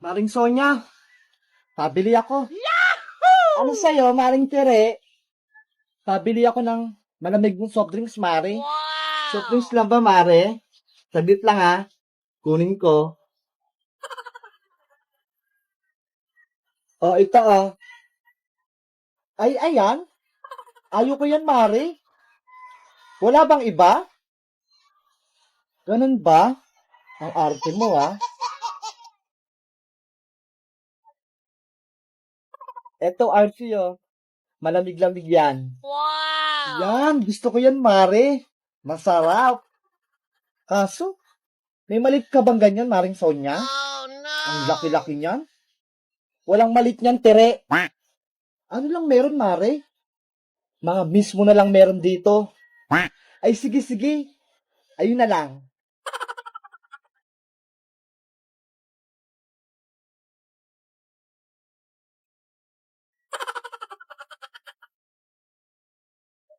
Maring Sonya, pabili ako. Ano sa'yo, Maring Tere? Pabili ako ng malamig mong soft drinks, Mare. Soft drinks lang ba, Mare? Saglit lang ha. Kunin ko. Oh, ito oh. Ay, ayan. Ayoko yan, Mare. Wala bang iba? Ganun ba? Ang arte mo, ha? Eto, Archie, oh. Malamig-lamig yan. Yan, gusto ko yan, Mare. Masarap. Kaso, may malit ka bang ganyan, Maring Sonya? Ang laki-laki niyan. Walang malit niyan, Tere. Ano lang meron, Mare? Mga mismo na lang meron dito. Ay, sige, sige. Ayun na lang.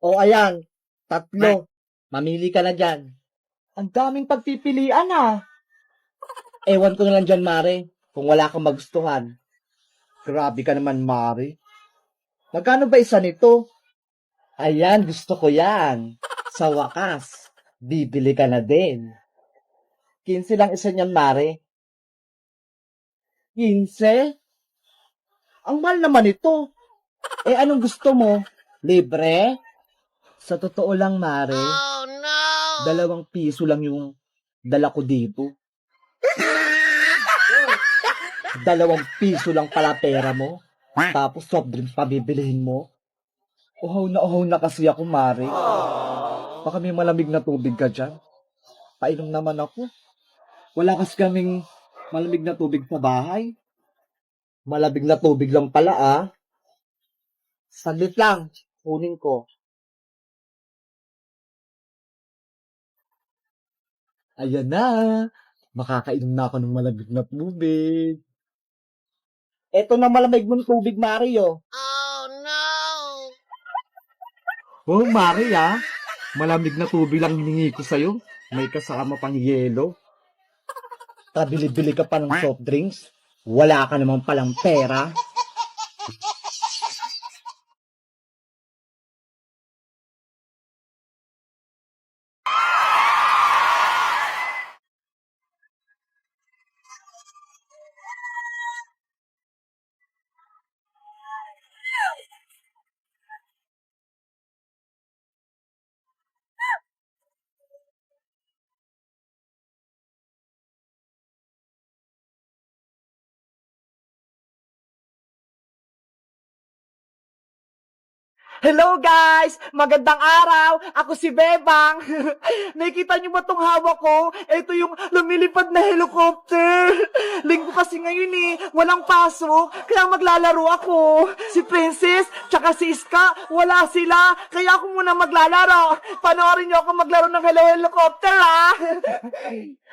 O, ayan. Tatlo. Mamili ka na dyan. Ang daming pagpipilian, ah. Ewan ko na lang dyan, Mare. Kung wala kang magustuhan. Grabe ka naman, Mare. Magkano ba isa nito? Ayan, gusto ko yan. Sa wakas, bibili ka na din. 15 lang isa niyan, Mare. 15? Ang mahal naman ito. Eh, anong gusto mo? Libre? Sa totoo lang, Mare, 2 piso lang yung dala ko dito. 2 piso lang pala pera mo. Tapos soft drinks pa bibilihin mo. Uhaw na kasi ako, Mare. Baka may malamig na tubig ka dyan. Painom naman ako. Wala kasi kaming malamig na tubig sa bahay. Malamig na tubig lang pala, ah. Saglit lang. Kunin ko. Ayan na. Makakainom na ako ng malamig na tubig. Eto na malamig mong tubig, Mario. Oh, Maria. Malamig na tubig lang hiningi ko sa'yo. May kasama pang yelo. Tabili-bili ka pa ng soft drinks. Wala ka naman palang pera. Hello guys! Magandang araw! Ako si Bebang! Nakikita niyo ba tong hawak ko? Ito yung lumilipad na helicopter! Linggo kasi ngayon eh, walang pasok, kaya maglalaro ako. Si Princess, tsaka si Iska, wala sila, kaya ako muna maglalaro. Panoorin niyo ako maglaro ng Hello Helicopter ah!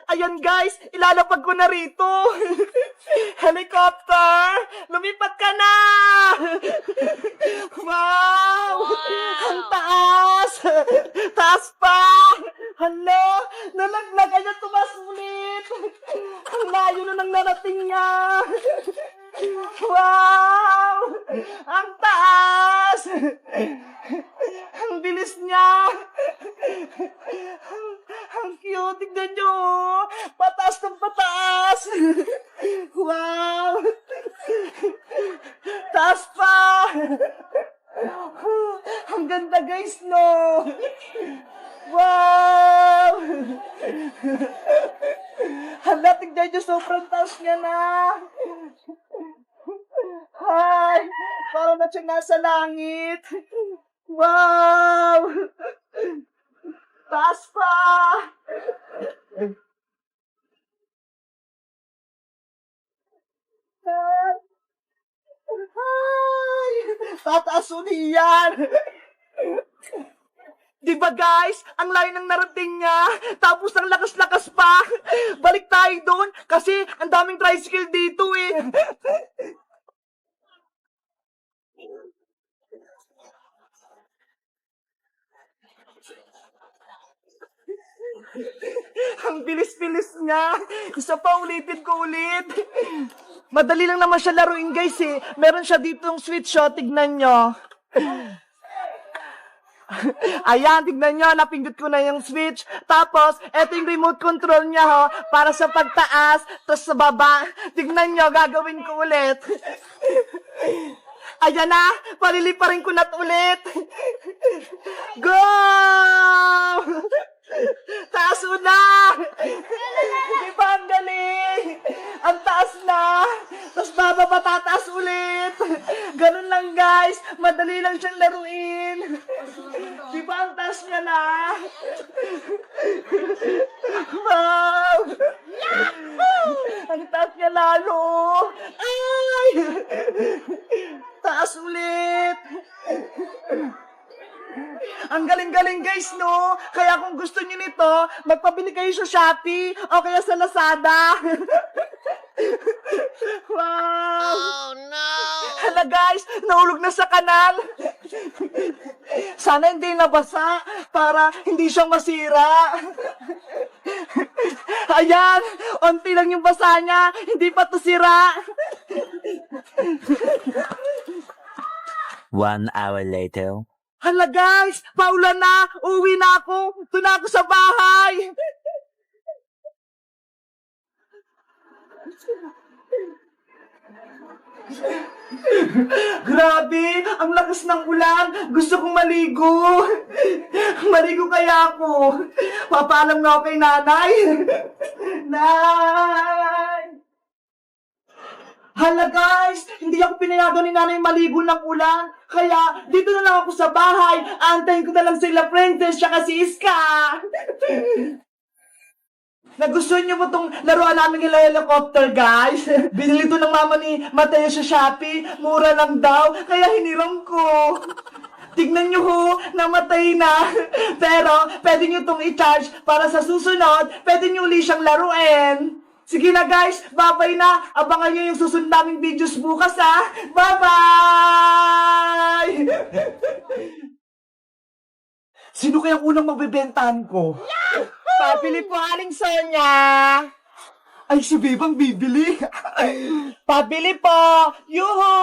Ayan guys, ilalapag ko na rito. Helicopter, lumipad ka na! Wow! Ang taas! Taas pa! Hala! Nalaglag niya tumas ulit! Ang layo na nang narating niya! Wow! Ang taas! Ang bilis niya! Ang cute! Tignan niyo! Pataas ng pataas! Wow! Taas pa! Ang ganda guys, no? Wow! Hala, tignan niyo, sobrang taas niya na! Hi! Parang na siya nasa langit! Wow! Taas pa! Hi! Tataas uli yan! Di ba guys? Ang layo ng narating niya. Tapos ang lakas-lakas pa. Balik tayo doon kasi ang daming tricycle dito eh. Ang bilis-bilis niya. Isa pa ulitin ko ulit. Madali lang naman siya laruin, guys, eh. Meron siya ditong switch, oh. Tignan nyo. Ayan, tignan nyo, napindot ko na yung switch. Tapos, eto yung remote control niya, ho, para sa pagtaas, tapos sa baba. Tignan nyo, gagawin ko ulit. Ayan na, paliliparin ko na ulit. Go! Taas na! Di ba ang galing? Ang taas na! Tapos bababa, tataas ulit! Ganun lang, guys. Madali lang siyang laruin. Di ba ang taas niya na? Wow! Ang taas niya lalo! Ay! Taas ulit! Ang galing-galing, guys, no? Kaya kung gusto niyo nito, magpabili kayo sa Shopee o kaya sa Lazada. Wow! Oh no! Hala, guys, nahulog na sa kanal. Sana hindi nabasa para hindi siya masira. Ayan, onti lang yung basa niya, hindi pa to sira. 1 hour later. Hala, guys, paulan na, uwi na ako, doon na ako sa bahay. Grabe, ang lakas ng ulan. Gusto kong maligo. Maligo kaya ako. Papaalam na ako kay nanay. Nay! Hala, guys, hindi ako pinayagan ni nanay maligo ng ulan. Kaya dito na lang ako sa bahay. Antayin ko na lang sila Princess tsaka si Iska. Nagustuhan niyo mo tong laruan namin ng helicopter, guys? Binili to ng mama ni Mateo sa Shopee. Mura lang daw, kaya hiniram ko. Tignan niyo ho, namatay na. Pero, pwede niyo tong i-charge para sa susunod, pwede niyo uli siyang laruin. Sige na, guys, bye-bye na. Abangan niyo yung susunod naming videos bukas, ha? Bye-bye! Sino kayang unang magbebentahan ko? Pabili po, Aling Sonia. Ay, si Bebang bibili. Pabili po. Yuhu!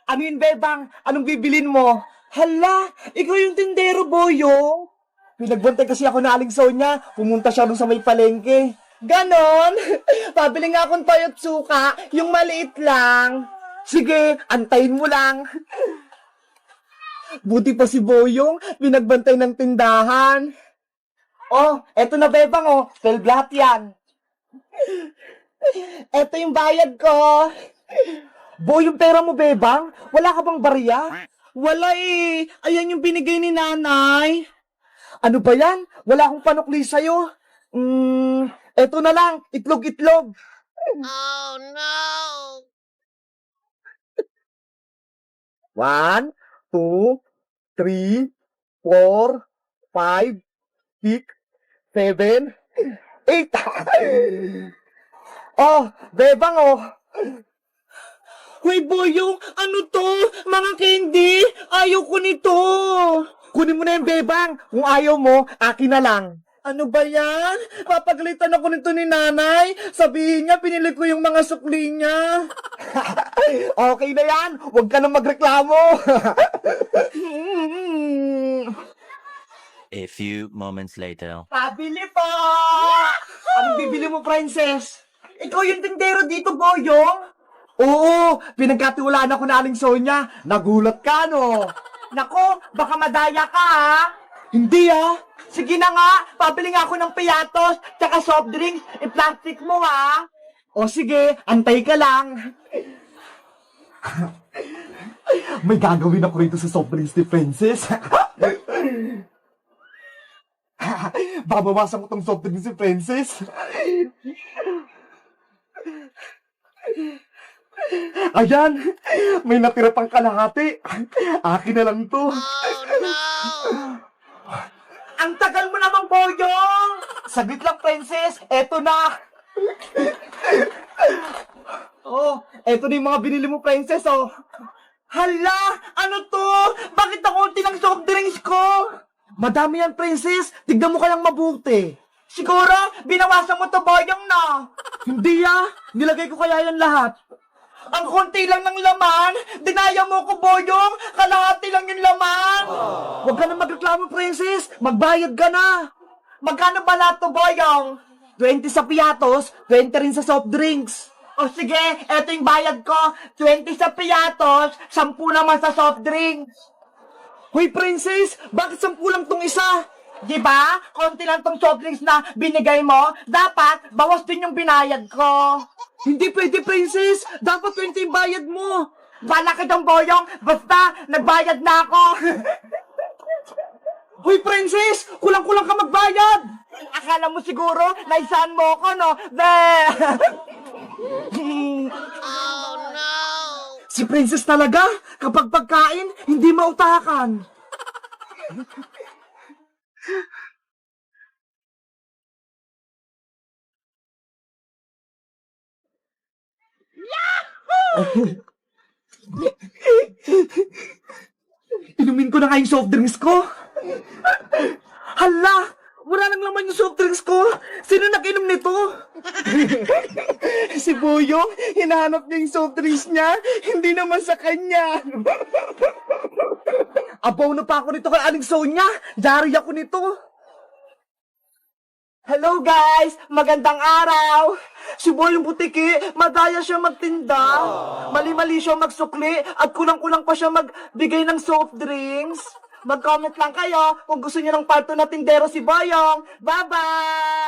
Ano yun, Bebang? Anong bibilin mo? Hala, ikaw yung tindero, Boyong. Pinagbantay kasi ako na Aling Sonia. Pumunta siya dun sa may palengke. Ganon? Pabili nga akong toyot suka, yung maliit lang. Sige, antayin mo lang. Buti pa si Boyong, pinagbantay ng tindahan. Oh, eto na, Bebang, oh. 12 lahat yan. Eto yung bayad ko. Boy, yung pera mo, Bebang? Wala ka bang barya? Wala eh. Ayan yung binigay ni nanay. Ano ba yan? Wala akong panukli sa'yo. Eto na lang. Itlog-itlog. Oh no! 1, 2, 3, 4, 5, 6, 7, 8. Oh, Bebang, oh. Hoy, Boyong, ano to? Mga candy? Ayaw ko nito. Kunin mo na yung Bebang. Kung ayaw mo, akin na lang. Ano ba yan? Papagalitan ako nito ni nanay. Sabihin niya, pinili ko yung mga sukli niya. Okay na yan. Huwag ka na magreklamo. A few moments later. Pabili po! Anong bibili mo, Princess? Ikaw yung tindero dito, Boyong? Oo, pinagkatiwalaan ako na Aling Sonia. Nagulat ka, no? Nako, baka madaya ka, ha? Hindi, ha? Sige na nga, pabili nga ako ng piyatos, tsaka soft drinks, i-plastic mo, ha? O sige, antay ka lang. May gagawin ako rito sa soft drinks ni Princess. Babawasan ko tong soft drinks si Princess. Ayan, may natira pang kalahati. Akin na lang to. Oh no! Ang tagal mo namang, Boyong! Saglit lang, Princess. Eto na. Oh, eto na yung mga binili mo, Princess, oh. Hala, ano to? Bakit ako unti ng soft drinks ko? Madami yan, Princess. Tignan mo kayang mabuti. Siguro, binawasan mo to, Boyong, na. Hindi, ah. Nilagay ko kaya yan lahat. Ang konti lang ng laman. Dinaya mo ko, Boyong. Kalahati lang yung laman. Huwag ka na magreklamo, Princess. Magbayad ka na. Magkano ba lahat to, Boyong? 20 sa piatos, 20 rin sa soft drinks. O sige, eto yung bayad ko. 20 sa piatos, 10 naman sa soft drinks. Hoy, Princess, bakit 10 lang tong isa? Diba? Konti lang tong soft drinks na binigay mo. Dapat, bawas din yung binayad ko. Hindi pwede, Princess. Dapat 20 yung bayad mo. Bala ka dong, Boyong. Basta, nagbayad na ako. Hoy, Princess! Kulang-kulang ka magbayad! Akala mo siguro, naisahan mo ako, no? Be! Oh no! Si Princess talaga, kapag pagkain, hindi mautakan. Inumin ko na nga yung soft drinks ko. Hala! Wala nang laman yung soft drinks ko. Sino nag-inom nito? Si Boyong, hinahanap niya yung soft drinks niya. Hindi naman sa kanya. Abaw na pa ako nito kay Aling Sonia. Dari ako nito. Hello guys! Magandang araw! Si Boyong Butiki, madaya siya magtinda. Mali-mali siya magsukli at kulang-kulang pa siya magbigay ng soft drinks. Mag-comment lang kayo kung gusto niyo ng part 2 na tindero si Boyong. Bye-bye!